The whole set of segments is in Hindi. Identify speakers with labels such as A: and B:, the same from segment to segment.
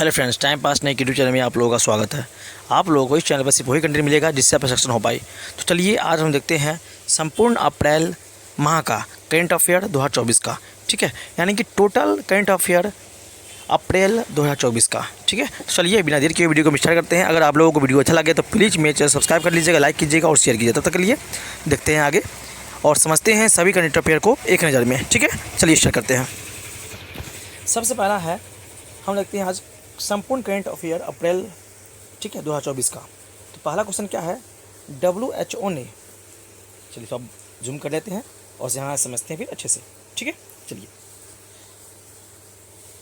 A: हेलो फ्रेंड्स, टाइम पास नई यूट्यूब चैनल में आप लोगों का स्वागत है। आप लोगों को इस चैनल पर सिर्फ वही कंटेंट मिलेगा जिससे आप सक्सेस हो पाए। तो चलिए आज हम देखते हैं संपूर्ण अप्रैल माह का करंट अफेयर 2024 का। ठीक है, यानी कि टोटल करंट अफेयर अप्रैल 2024 का। ठीक है, तो चलिए बिना देर के वीडियो को स्टार्ट करते हैं। अगर आप लोगों को वीडियो अच्छा लगे तो प्लीज़ मेरे चैनल सब्सक्राइब कर लीजिएगा, लाइक कीजिएगा और शेयर कीजिएगा। तब तक के लिए देखते हैं आगे और समझते हैं सभी करंट अफेयर को एक नज़र में। ठीक है, चलिए स्टार्ट करते हैं। सबसे पहला है, हम देखते हैं आज संपूर्ण करंट अफेयर अप्रैल 2024 का। तो पहला क्वेश्चन क्या है, WHO ने, चलिए तो अब जूम कर लेते हैं और यहाँ समझते हैं फिर अच्छे से। ठीक है, चलिए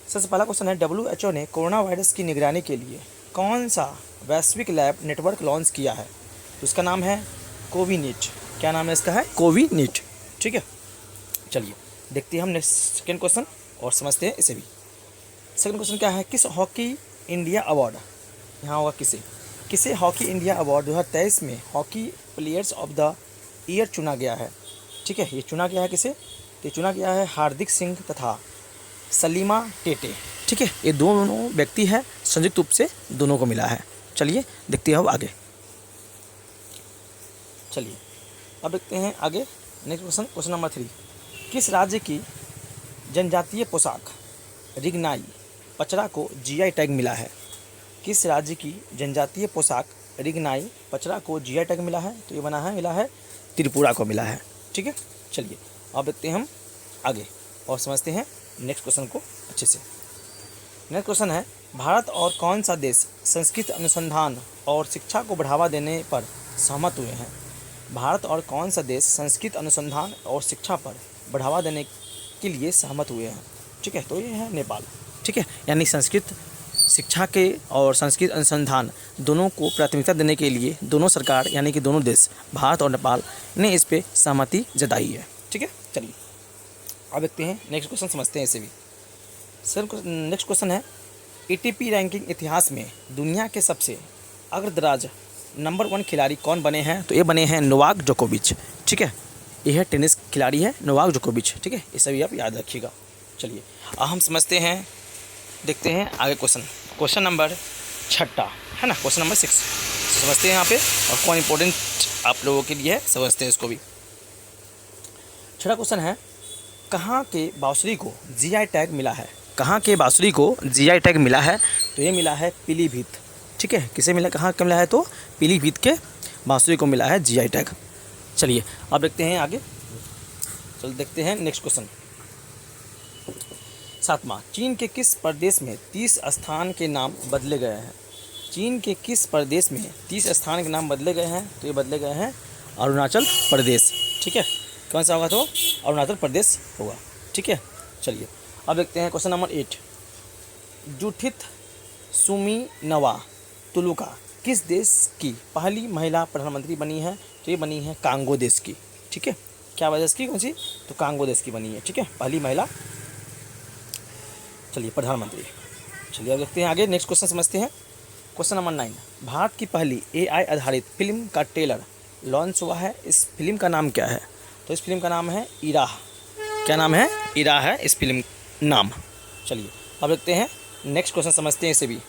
A: सबसे पहला क्वेश्चन है, WHO ने कोरोना वायरस की निगरानी के लिए कौन सा वैश्विक लैब नेटवर्क लॉन्च किया है? तो इसका नाम है कोविनीट। क्या नाम है इसका? है कोविनीट। ठीक है, चलिए देखते हैं हम नेक्स्ट सेकेंड क्वेश्चन और समझते हैं इसे भी। सेकंड क्वेश्चन क्या है, किस हॉकी इंडिया अवार्ड, यहाँ होगा किसे हॉकी इंडिया अवार्ड 2023 में hockey players of the year चुना गया है? ठीक है, ये चुना गया है किसे? तो ये चुना गया है हार्दिक सिंह तथा सलीमा टेटे। ठीक है, ये दोनों व्यक्ति है, संयुक्त रूप से दोनों को मिला है। चलिए देखते हैं अब आगे। चलिए अब देखते हैं आगे नेक्स्ट क्वेश्चन, क्वेश्चन नंबर 3। किस राज्य की जनजातीय पोशाक रिगनाई पचरा को GI टैग मिला है? किस राज्य की जनजातीय पोशाक रिगनाई पचरा को GI टैग मिला है? तो ये मिला है त्रिपुरा को मिला है। ठीक है, चलिए अब देखते हैं हम आगे और समझते हैं नेक्स्ट क्वेश्चन को अच्छे से। नेक्स्ट क्वेश्चन है, भारत और कौन सा देश संस्कृत अनुसंधान और शिक्षा को बढ़ावा देने पर सहमत हुए हैं? भारत और कौन सा देश संस्कृत अनुसंधान और शिक्षा पर बढ़ावा देने के लिए सहमत हुए हैं? ठीक है, तो ये है नेपाल। ठीक है, यानी संस्कृत शिक्षा के और संस्कृत अनुसंधान दोनों को प्राथमिकता देने के लिए दोनों सरकार यानी कि दोनों देश भारत और नेपाल ने इस पे सहमति जताई है। ठीक है, चलिए अब देखते हैं नेक्स्ट क्वेश्चन, समझते हैं इसे भी। सर नेक्स्ट क्वेश्चन है, ATP रैंकिंग इतिहास में दुनिया के सबसे अग्रदराज नंबर 1 खिलाड़ी कौन बने हैं? तो ये बने हैं नोवाक जोकोविच। ठीक है, ये है टेनिस खिलाड़ी है नोवाक जोकोविच। ठीक है, ये सभी आप याद रखिएगा। चलिए अब हम समझते हैं, देखते हैं आगे क्वेश्चन नंबर 6 है ना, क्वेश्चन नंबर 6 समझते हैं यहाँ पे और कौन इंपॉर्टेंट आप लोगों के लिए है, समझते हैं इसको भी। 6वां क्वेश्चन है, कहाँ के बांसुरी को GI टैग मिला है? कहाँ के बांसुरी को GI टैग मिला है? तो ये मिला है पीलीभीत। ठीक है, किसे मिला, कहाँ का मिला है? तो पीलीभीत के बांसुरी को मिला है GI टैग। चलिए अब देखते हैं आगे, चलो देखते हैं नेक्स्ट क्वेश्चन। 7वां, चीन के किस प्रदेश में 30 स्थान के नाम बदले गए हैं? चीन के किस प्रदेश में 30 स्थान के नाम बदले गए हैं? तो ये बदले गए हैं अरुणाचल प्रदेश। ठीक है, कौन सा होगा? तो अरुणाचल प्रदेश होगा। ठीक है, चलिए अब देखते हैं क्वेश्चन नंबर 8। जुथित सुमीनवा तुलुका किस देश की पहली महिला प्रधानमंत्री बनी है? तो ये बनी है कांगो देश की। ठीक है, क्या वजह की, कौन सी? तो कांगो देश की बनी है। ठीक है, पहली महिला, चलिए प्रधानमंत्री। चलिए अब देखते हैं आगे नेक्स्ट क्वेश्चन, समझते हैं क्वेश्चन नंबर 9। भारत की पहली AI आधारित फिल्म का ट्रेलर लॉन्च हुआ है, इस फिल्म का नाम क्या है? तो इस फिल्म का नाम है इराह। क्या नाम है? इराह है इस फिल्म नाम। चलिए अब देखते हैं नेक्स्ट क्वेश्चन, समझते हैं इसे भी।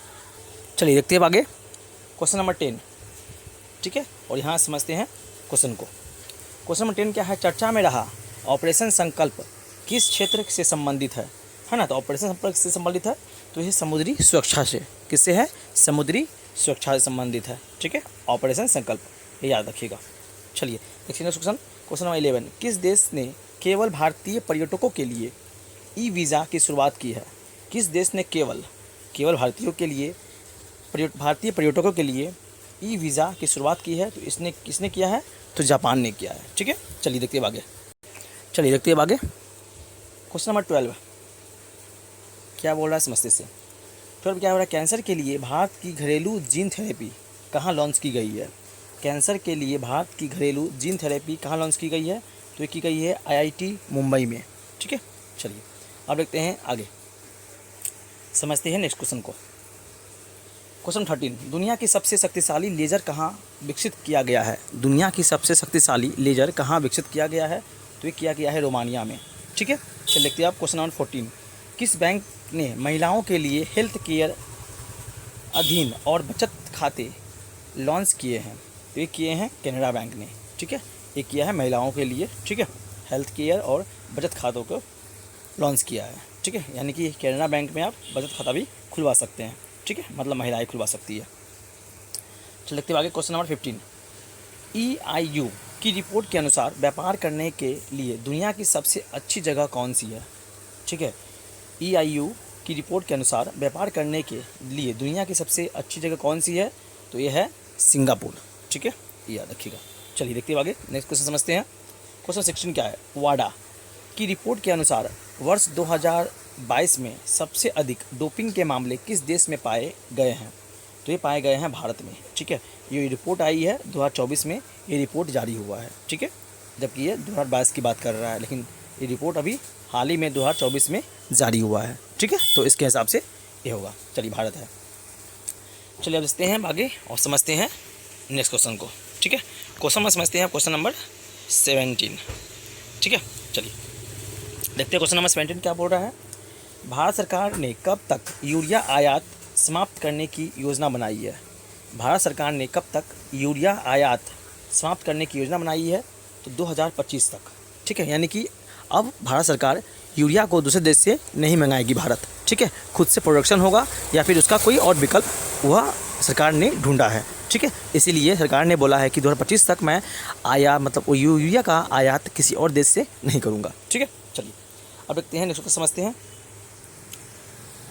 A: चलिए देखते हैं आगे क्वेश्चन नंबर 10। ठीक है, और यहाँ समझते हैं क्वेश्चन को। क्वेश्चन नंबर 10 क्या है, चर्चा में रहा ऑपरेशन संकल्प किस क्षेत्र से संबंधित है ना? तो ऑपरेशन संकल्प से संबंधित है, तो ये समुद्री सुरक्षा से, किससे है? समुद्री सुरक्षा से संबंधित है। ठीक है, ऑपरेशन संकल्प, ये याद रखिएगा। चलिए देखिए नेक्स्ट क्वेश्चन, क्वेश्चन नंबर 11। किस देश ने केवल भारतीय पर्यटकों के लिए वीज़ा की शुरुआत की है? किस देश ने केवल भारतीयों के लिए भारतीय पर्यटकों के लिए वीज़ा की शुरुआत की है? तो इसने किसने किया है? तो जापान ने किया है। ठीक है, चलिए देखते हैं आगे। क्वेश्चन नंबर 12 क्या बोल रहा है, समझते से। 12 क्या हो रहा है, कैंसर के लिए भारत की घरेलू जीन थेरेपी कहाँ लॉन्च की गई है? कैंसर के लिए भारत की घरेलू जीन थेरेपी कहाँ लॉन्च की गई है? तो ये की गई है IIT मुंबई में। ठीक है, चलिए अब देखते हैं आगे, समझते हैं नेक्स्ट क्वेश्चन को। क्वेश्चन 13, दुनिया की सबसे शक्तिशाली लेज़र कहाँ विकसित किया गया है? दुनिया की सबसे शक्तिशाली लेज़र कहाँ विकसित किया गया है? तो ये किया गया है रोमानिया में। ठीक है, चलिए देखते हैं आप क्वेश्चन नंबर 14। किस बैंक ने महिलाओं के लिए हेल्थ केयर अधीन और बचत खाते लॉन्च किए हैं? तो ये किए हैं कैनरा बैंक ने, ठीक है। ये किया है महिलाओं के लिए, ठीक है, हेल्थ केयर और बचत खातों को लॉन्च किया है, ठीक है। यानी कि कैनरा बैंक में आप बचत खाता भी खुलवा सकते हैं, ठीक है, मतलब महिलाएं खुलवा सकती है। चलिए देखते हैं आगे क्वेश्चन नंबर 15। EIU की रिपोर्ट के अनुसार व्यापार करने के लिए दुनिया की सबसे अच्छी जगह कौन सी है? ठीक है, EIU की रिपोर्ट के अनुसार व्यापार करने के लिए दुनिया की सबसे अच्छी जगह कौन सी है? तो ये है सिंगापुर, ठीक है, ये याद रखिएगा। चलिए देखते हैं आगे, नेक्स्ट क्वेश्चन समझते हैं। क्वेश्चन 16 क्या है? वाडा की रिपोर्ट के अनुसार वर्ष 2022 में सबसे अधिक डोपिंग के मामले किस देश में पाए गए हैं? तो ये पाए गए हैं भारत में, ठीक है। ये रिपोर्ट आई है 2024 में, ये रिपोर्ट जारी हुआ है, ठीक है, जबकि ये 2022 की बात कर रहा है, लेकिन ये रिपोर्ट अभी हाल ही में 2024 में जारी हुआ है, ठीक है। तो इसके हिसाब से ये होगा। चलिए भारत है। चलिए अब देखते हैं आगे और समझते हैं नेक्स्ट क्वेश्चन को, ठीक है। क्वेश्चन में समझते हैं क्वेश्चन नंबर 17, ठीक है। चलिए देखते हैं क्वेश्चन नंबर 17 क्या बोल रहा है। भारत सरकार ने कब तक यूरिया आयात समाप्त करने की योजना बनाई है? भारत सरकार ने कब तक यूरिया आयात समाप्त करने की योजना बनाई है? तो 2025 तक, ठीक है। यानी कि अब भारत सरकार यूरिया को दूसरे देश से नहीं मंगाएगी भारत, ठीक है, खुद से प्रोडक्शन होगा या फिर उसका कोई और विकल्प वह सरकार ने ढूंढा है, ठीक है। इसीलिए सरकार ने बोला है कि 2025 तक मैं वो यूरिया का आयात किसी और देश से नहीं करूँगा, ठीक है। चलिए अब देखते हैं नेक्स्ट क्वेश्चन समझते हैं।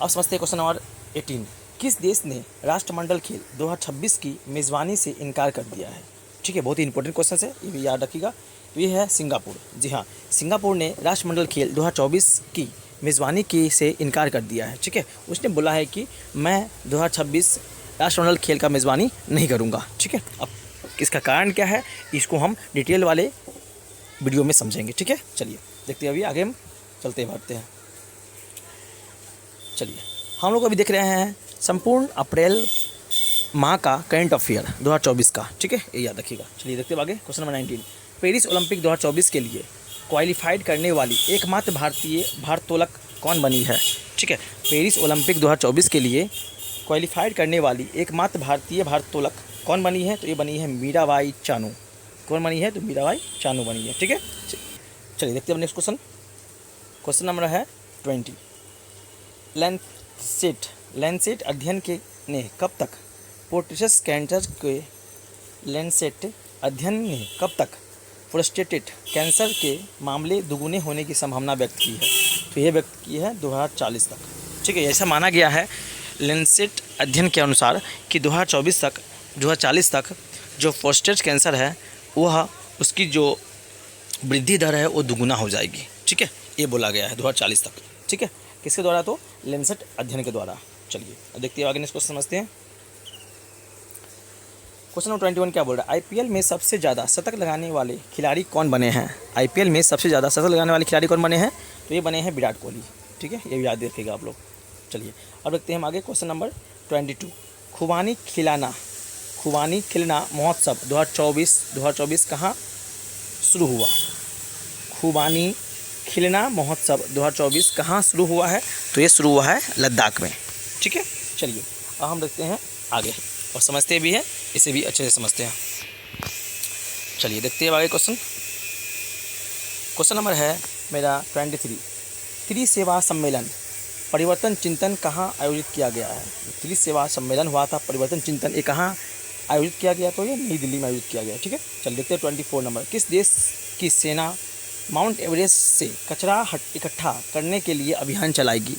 A: अब समझते हैं क्वेश्चन नंबर 18। किस देश ने राष्ट्रमंडल खेल 2026 की मेज़बानी से इनकार कर दिया है? ठीक है, बहुत ही इंपॉर्टेंट क्वेश्चन है, ये भी याद रखिएगा। तो ये है सिंगापुर। जी हाँ, सिंगापुर ने राष्ट्रमंडल खेल 2024 की मेज़बानी की से इनकार कर दिया है, ठीक है। उसने बोला है कि मैं 2026 राष्ट्रमंडल खेल का मेज़बानी नहीं करूँगा, ठीक है। अब इसका कारण क्या है, इसको हम डिटेल वाले वीडियो में समझेंगे, ठीक है। चलिए देखते हैं, अभी आगे हम चलते बढ़ते हैं। चलिए हम लोग अभी देख रहे हैं संपूर्ण अप्रैल माह का करंट अफेयर 2024 का, ठीक है, ये याद रखिएगा। चलिए देखते हैं आगे क्वेश्चन नंबर 19। पेरिस ओलंपिक 2024 के लिए क्वालिफाइड करने वाली एकमात्र भारतीय भारोत्तोलक कौन बनी है? ठीक है, पेरिस ओलंपिक 2024 के लिए क्वालिफाइड करने वाली एकमात्र भारतीय भारोत्तोलक कौन बनी है? तो ये बनी है मीराबाई चानू। कौन बनी है? तो मीराबाई चानू बनी है, ठीक है। चलिए देखते हैं नेक्स्ट क्वेश्चन। क्वेश्चन नंबर है 20। लैंसेट अध्ययन ने कब तक प्रोस्टेट कैंसर के लैंसेट अध्ययन ने कब तक प्रोस्टेट कैंसर के मामले दुगुने होने की संभावना व्यक्त की है? तो ये व्यक्त की है 2040 तक, ठीक है। ऐसा माना गया है लैंसेट अध्ययन के अनुसार कि 2040 तक जो प्रोस्टेट कैंसर है वह उसकी जो वृद्धि दर है वो दुगुना हो जाएगी, ठीक है। ये बोला गया है 2040 तक, ठीक है। किसके द्वारा? तो लैंसेट अध्ययन के द्वारा। चलिए अब देखते हैं आगे नेक्स्ट क्वेश्चन समझते हैं। क्वेश्चन नंबर 21 क्या बोल रहा है? आईपीएल में सबसे ज़्यादा शतक लगाने वाले खिलाड़ी कौन बने हैं? आईपीएल में सबसे ज़्यादा शतक लगाने वाले खिलाड़ी कौन बने हैं? तो ये बने हैं विराट कोहली, ठीक है, ये भी याद रखिएगा आप लोग। चलिए अब देखते हैं हम आगे क्वेश्चन नंबर 22। खुबानी खिलना महोत्सव 2024 कहाँ शुरू हुआ? खुबानी खिलना महोत्सव 2024 कहाँ शुरू हुआ है? तो ये शुरू हुआ है लद्दाख में, ठीक है। चलिए अब हम देखते हैं आगे और समझते भी हैं, इसे भी अच्छे से समझते हैं। चलिए देखते हैं आगे क्वेश्चन नंबर है मेरा 23। त्रिसेवा सम्मेलन परिवर्तन चिंतन कहाँ आयोजित किया गया है? त्रिसेवा सम्मेलन हुआ था परिवर्तन चिंतन, ये कहाँ आयोजित किया गया? तो ये नई दिल्ली में आयोजित किया गया, ठीक है। चलिए देखते हैं 24 नंबर। किस देश की सेना माउंट एवरेस्ट से कचरा इकट्ठा करने के लिए अभियान चलाएगी?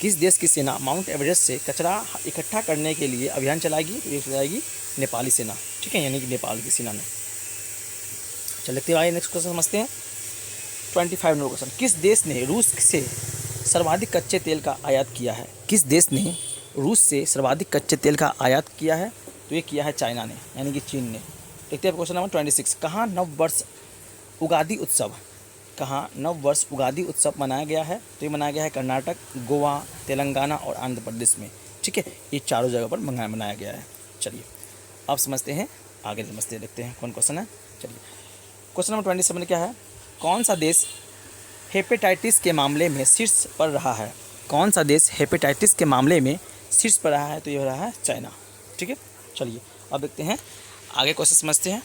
A: किस देश की सेना माउंट एवरेस्ट से कचरा इकट्ठा करने के लिए अभियान चलाएगी? तो ये चलाएगी नेपाली सेना, ठीक है, यानी कि नेपाल की सेना ने। चलते आइए नेक्स्ट क्वेश्चन समझते हैं। 25 नंबर क्वेश्चन। किस देश ने रूस से सर्वाधिक कच्चे तेल का आयात किया है? किस देश ने रूस से सर्वाधिक कच्चे तेल का आयात किया है? तो ये किया है चाइना ने, यानी कि चीन ने। देखते हैं क्वेश्चन नंबर 26। कहाँ नववर्ष उगादि उत्सव मनाया गया है? तो ये मनाया गया है कर्नाटक, गोवा, तेलंगाना और आंध्र प्रदेश में, ठीक है। ये चारों जगह पर मनाया गया है। चलिए अब समझते हैं, आगे समझते हैं, देखते हैं कौन क्वेश्चन है। चलिए क्वेश्चन नंबर 27 क्या है? कौन सा देश हेपेटाइटिस के मामले में शीर्ष पर रहा है? कौन सा देश हेपेटाइटिस के मामले में शीर्ष पर रहा है तो ये हो रहा है चाइना। ठीक है, चलिए अब देखते हैं आगे क्वेश्चन समझते हैं।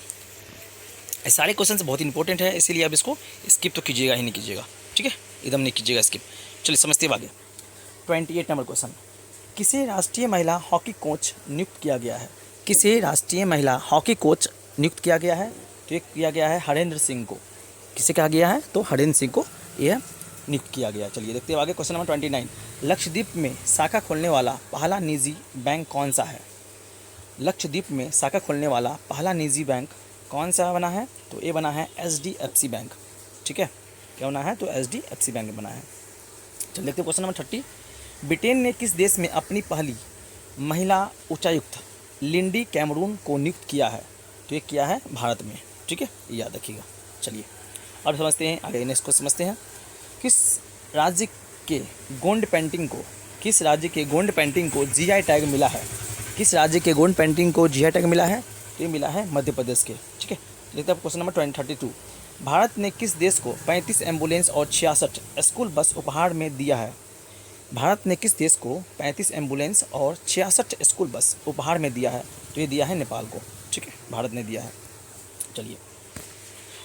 A: ये सारे क्वेश्चन बहुत इंपॉर्टेंट है, इसीलिए आप इसको स्किप तो कीजिएगा ही नहीं कीजिएगा। ठीक है, एकदम नहीं कीजिएगा स्किप। चलिए समझते हैं आगे। 28 नंबर क्वेश्चन, किसे राष्ट्रीय महिला हॉकी कोच नियुक्त किया गया है? किसे राष्ट्रीय महिला हॉकी कोच नियुक्त किया गया है? तो ये किया गया है हरेंद्र सिंह को। किसे कहा गया है? तो हरेंद्र सिंह को यह नियुक्त किया गया। चलिए देखते हैं आगे क्वेश्चन नंबर 29, लक्षद्वीप में शाखा खोलने वाला पहला निजी बैंक कौन सा है? लक्षद्वीप में शाखा खोलने वाला पहला निजी बैंक कौन सा बना है? तो ये बना है HDFC बैंक। ठीक है, क्या बना है? तो HDFC बैंक बना है। चलिए देखते हैं क्वेश्चन नंबर 30, ब्रिटेन ने किस देश में अपनी पहली महिला उच्चायुक्त लिंडी कैमरून को नियुक्त किया है? तो ये किया है भारत में। ठीक है, याद रखिएगा। चलिए अब समझते हैं आगे, नेक्स्ट को समझते हैं। किस राज्य के गोंड पेंटिंग को GI टैग मिला है? किस राज्य के गोंड पेंटिंग को GI टैग मिला है? तो ये मिला है मध्य प्रदेश के। ठीक है, देखते हैं क्वेश्चन नंबर 32, भारत ने किस देश को 35 एम्बुलेंस और 66 स्कूल बस उपहार में दिया है? भारत ने किस देश को 35 एम्बुलेंस और 66 स्कूल बस उपहार में दिया है? तो ये दिया है नेपाल को। ठीक है, भारत ने दिया है। चलिए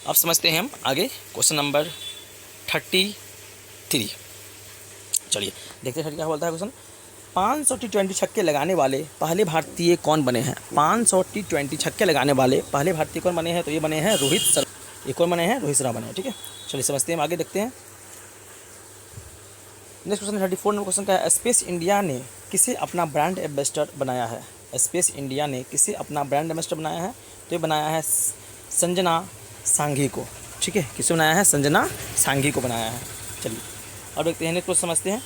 A: अब समझते हैं हम आगे क्वेश्चन नंबर 33। चलिए देखते हैं क्या बोलता है क्वेश्चन। 500 T20 छक्के लगाने वाले पहले भारतीय कौन बने हैं? 500 T20 छक्के लगाने वाले पहले भारतीय कौन बने हैं? तो ये बने हैं रोहित शर्मा। ये कौन बने हैं? रोहित शर्मा बने हैं। ठीक है, चलिए समझते हैं, आगे देखते हैं। नेक्स्ट क्वेश्चन 34 नंबर क्वेश्चन का है, स्पेस इंडिया ने किसे अपना ब्रांड एम्बेसडर बनाया है? स्पेस इंडिया ने किसे अपना ब्रांड एम्बेसडर बनाया है? तो ये बनाया है संजना सांघी को। ठीक है, किसे बनाया है? संजना सांघी को बनाया है। चलिए अब देखते हैं, नेक्स्ट क्वेश्चन समझते हैं।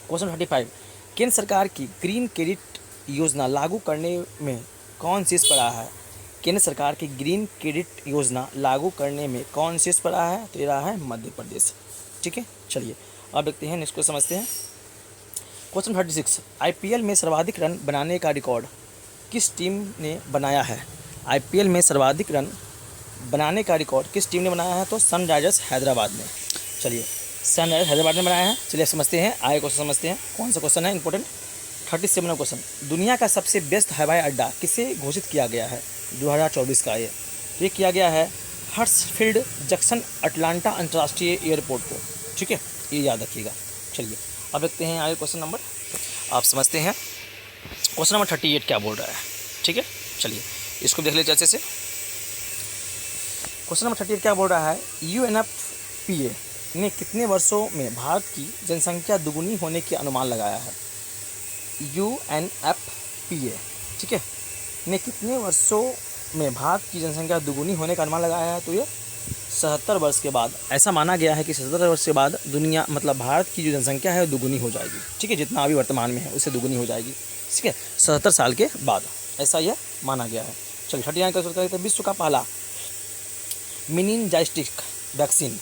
A: क्वेश्चन 35, केंद्र सरकार की ग्रीन क्रेडिट योजना लागू करने में कौन शीर्ष पर रहा है? केंद्र सरकार की ग्रीन क्रेडिट योजना लागू करने में कौन शीर्ष पर रहा है? तो ये रहा है मध्य प्रदेश। ठीक है, चलिए अब देखते हैं, नेक्स्ट को समझते हैं। क्वेश्चन 36, IPL में सर्वाधिक रन बनाने का रिकॉर्ड किस टीम ने बनाया है? IPL में सर्वाधिक रन बनाने का रिकॉर्ड किस टीम ने बनाया है? तो सनराइजर्स हैदराबाद ने। चलिए सनराइजर्स हैदराबाद ने बनाया है। चलिए समझते हैं, आगे क्वेश्चन समझते हैं। कौन सा क्वेश्चन है इंपॉर्टेंट? 37 क्वेश्चन, दुनिया का सबसे व्यस्त हवाई अड्डा किसे घोषित किया गया है 2024 का? ये किया गया है हर्ट्सफील्ड जंक्शन अटलांटा अंतर्राष्ट्रीय एयरपोर्ट को। ठीक है, ये याद रखिएगा। चलिए अब देखते हैं आगे क्वेश्चन नंबर, आप समझते हैं क्वेश्चन नंबर 38 क्या बोल रहा है। ठीक है, चलिए इसको देख लीजिए अच्छे से। क्वेश्चन नंबर 38 क्या बोल रहा है, UNFPA ने कितने वर्षों में भारत की जनसंख्या दुगुनी होने की अनुमान लगाया है? UNFPA, ठीक है, ने कितने वर्षों में भारत की जनसंख्या दुगुनी होने का अनुमान लगाया है? तो ये 77 वर्ष के बाद। ऐसा माना गया है कि 77 वर्ष के बाद दुनिया मतलब भारत की जो जनसंख्या है वो दुगुनी हो जाएगी। ठीक है, जितना अभी वर्तमान में है उससे दुगुनी हो जाएगी। ठीक है, 77 साल के बाद ऐसा यह माना गया है। चलिए 39 का करते हैं, विश्व का पहला मेनिनजाइटिस वैक्सीन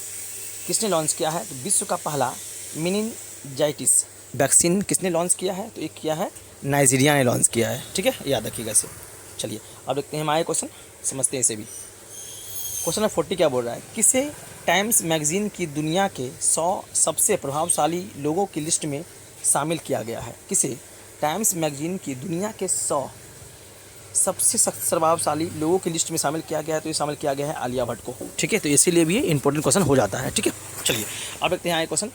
A: किसने लॉन्च किया है? तो विश्व का पहला मेनिनजाइटिस वैक्सीन किसने लॉन्च किया है? तो एक किया है नाइजीरिया ने लॉन्च किया है। ठीक है, याद रखिएगा इसे। चलिए अब देखते हैं हमारे क्वेश्चन, समझते हैं इसे भी। क्वेश्चन नंबर 40 क्या बोल रहा है, किसे टाइम्स मैगजीन की दुनिया के 100 सबसे प्रभावशाली लोगों की लिस्ट में शामिल किया गया है? किसे टाइम्स मैगजीन की दुनिया के 100 सबसे प्रभावशाली लोगों की लिस्ट में शामिल किया गया है? तो ये शामिल किया गया है आलिया भट्ट को। ठीक है, तो इसीलिए भी ये इंपॉर्टेंट क्वेश्चन हो जाता है। ठीक है, चलिए अब देखते हैं आगे क्वेश्चन,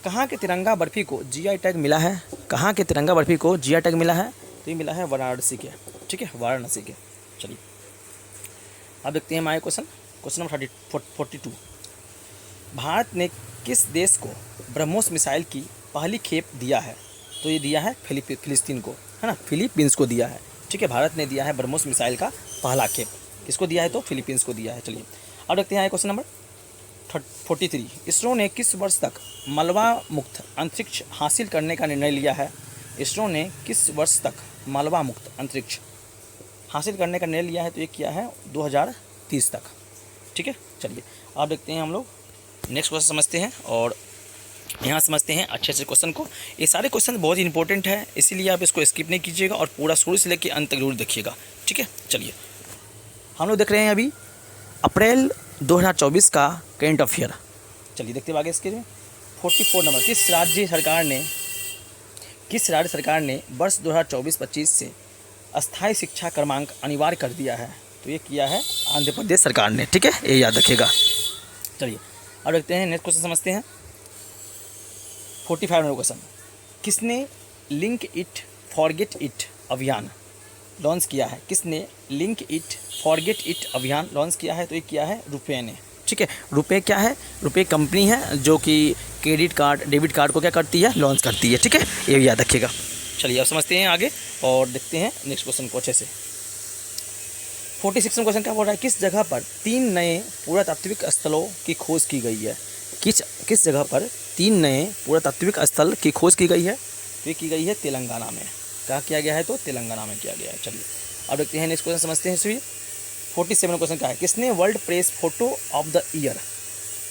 A: कहाँ के तिरंगा बर्फ़ी को GI टैग मिला है? कहाँ के तिरंगा बर्फ़ी को GI टैग मिला है? तो ये मिला है वाराणसी के। ठीक है, वाराणसी के। चलिए अब देखते हैं हमारे क्वेश्चन नंबर 42, भारत ने किस देश को ब्रह्मोस मिसाइल की पहली खेप दिया है? तो ये दिया है फिलिस्तीन को, है ना, फिलीपींस को दिया है। ठीक है, भारत ने दिया है ब्रह्मोस मिसाइल का पहला खेप। किसको दिया है? तो फिलीपींस को दिया है। चलिए अब देखते हैं क्वेश्चन नंबर 43, इसरो ने किस वर्ष तक मलबा मुक्त अंतरिक्ष हासिल करने का निर्णय लिया है? इसरो ने किस वर्ष तक मलबा मुक्त अंतरिक्ष हासिल करने का निर्णय लिया है? तो ये किया है 2030 तक। ठीक है, चलिए अब देखते हैं हम लोग नेक्स्ट क्वेश्चन समझते हैं और यहाँ समझते हैं अच्छे से क्वेश्चन को। ये सारे क्वेश्चन बहुत इंपॉर्टेंट है, इसीलिए आप इसको स्किप नहीं कीजिएगा और पूरा शुरू से लेकर अंत तक जरूर देखिएगा। ठीक है, चलिए हम लोग देख रहे हैं अभी अप्रैल 2024 का करेंट अफेयर। चलिए देखते हैं आगे इसके 44 नंबर, किस राज्य सरकार ने किस राज्य सरकार ने वर्ष 2024-25 से अस्थायी शिक्षा क्रमांक अनिवार्य कर दिया है? तो ये किया है आंध्र प्रदेश सरकार ने, ठीक है, ये याद रखिएगा। चलिए अब देखते हैं नेक्स्ट क्वेश्चन समझते हैं। 45 नंबर क्वेश्चन, किसने लिंक इट फॉरगेट इट अभियान लॉन्च किया है? किसने लिंक इट फॉरगेट इट अभियान लॉन्च किया है? तो ये किया है रुपये ने, ठीक है। रुपये क्या है? रुपये कंपनी है जो कि क्रेडिट कार्ड डेबिट कार्ड को क्या करती है? लॉन्च करती है, ठीक है, ये याद रखिएगा। चलिए अब समझते हैं आगे और देखते हैं नेक्स्ट क्वेश्चन को अच्छे से। 46 क्वेश्चन क्या बोल रहा है? किस जगह पर 3 नए पुरातात्विक स्थलों की खोज की गई है? किस जगह पर 3 नए पुरातात्विक स्थल की खोज की गई है? तो ये की गई है तेलंगाना में। कहाँ किया गया है? तो तेलंगाना में किया गया है। चलिए अब देखते हैं नेक्स्ट क्वेश्चन समझते हैं। इसमें 47 क्वेश्चन क्या है? किसने world press photo of the year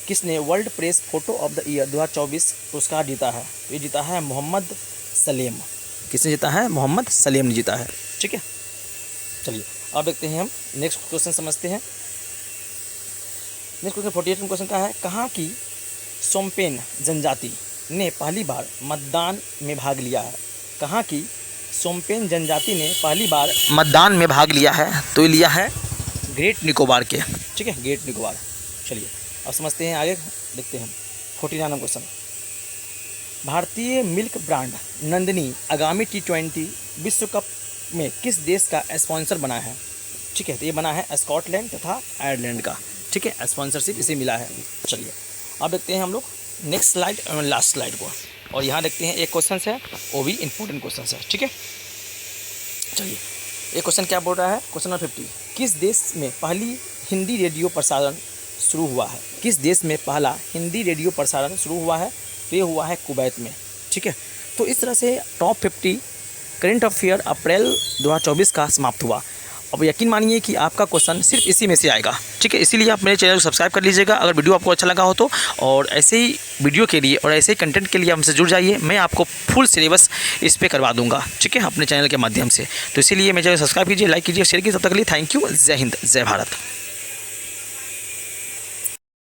A: किसने world press photo of the year 2024 पुरस्कार जीता है? तो ये जीता है मोहम्मद सलेम। किसने जीता है? मोहम्मद सलेम ने जीता है, ठीक है। चलिए अब देखते हैं हम नेक्स्ट क्वेश्चन समझते हैं। नेक्स्ट क्वेश्चन 48 क्वेश्चन का है, कहाँ की सोम्पेन जनजाति ने पहली बार मतदान में भाग लिया है? कहाँ की सोम्पेन जनजाति ने पहली बार मतदान में भाग लिया है? तो ये लिया है ग्रेट निकोबार के, ठीक है, ग्रेट निकोबार। चलिए अब समझते हैं आगे, देखते हैं 49 नंबर क्वेश्चन, भारतीय मिल्क ब्रांड नंदिनी आगामी T20 विश्व कप में किस देश का स्पॉन्सर बना है? ठीक है, तो ये बना है स्कॉटलैंड तथा आयरलैंड का, ठीक है, स्पॉन्सरशिप इसे मिला है। चलिए अब देखते हैं हम लोग नेक्स्ट स्लाइड और लास्ट स्लाइड को, और यहाँ देखते हैं एक क्वेश्चन है, वो भी इंपॉर्टेंट क्वेश्चन है, ठीक है। चलिए एक क्वेश्चन क्या बोल रहा है? क्वेश्चन नंबर 50, किस देश में पहली हिंदी रेडियो प्रसारण शुरू हुआ है? किस देश में पहला हिंदी रेडियो प्रसारण शुरू हुआ है? तो ये हुआ है कुवैत में, ठीक है। तो इस तरह से टॉप 50 करंट अफेयर अप्रैल 2024 का समाप्त हुआ। अब यकीन मानिए कि आपका क्वेश्चन सिर्फ इसी में से आएगा, ठीक है। इसीलिए आप मेरे चैनल को सब्सक्राइब कर लीजिएगा अगर वीडियो आपको अच्छा लगा हो तो, और ऐसे ही वीडियो के लिए और ऐसे ही कंटेंट के लिए हमसे जुड़ जाइए। मैं आपको फुल सिलेबस इस पर करवा दूंगा, ठीक है, अपने चैनल के माध्यम से। तो इसीलिए मेरे चैनल सब्सक्राइब कीजिए, लाइक कीजिए, शेयर कीजिए। तब तक के लिए थैंक यू। जय हिंद, जय भारत।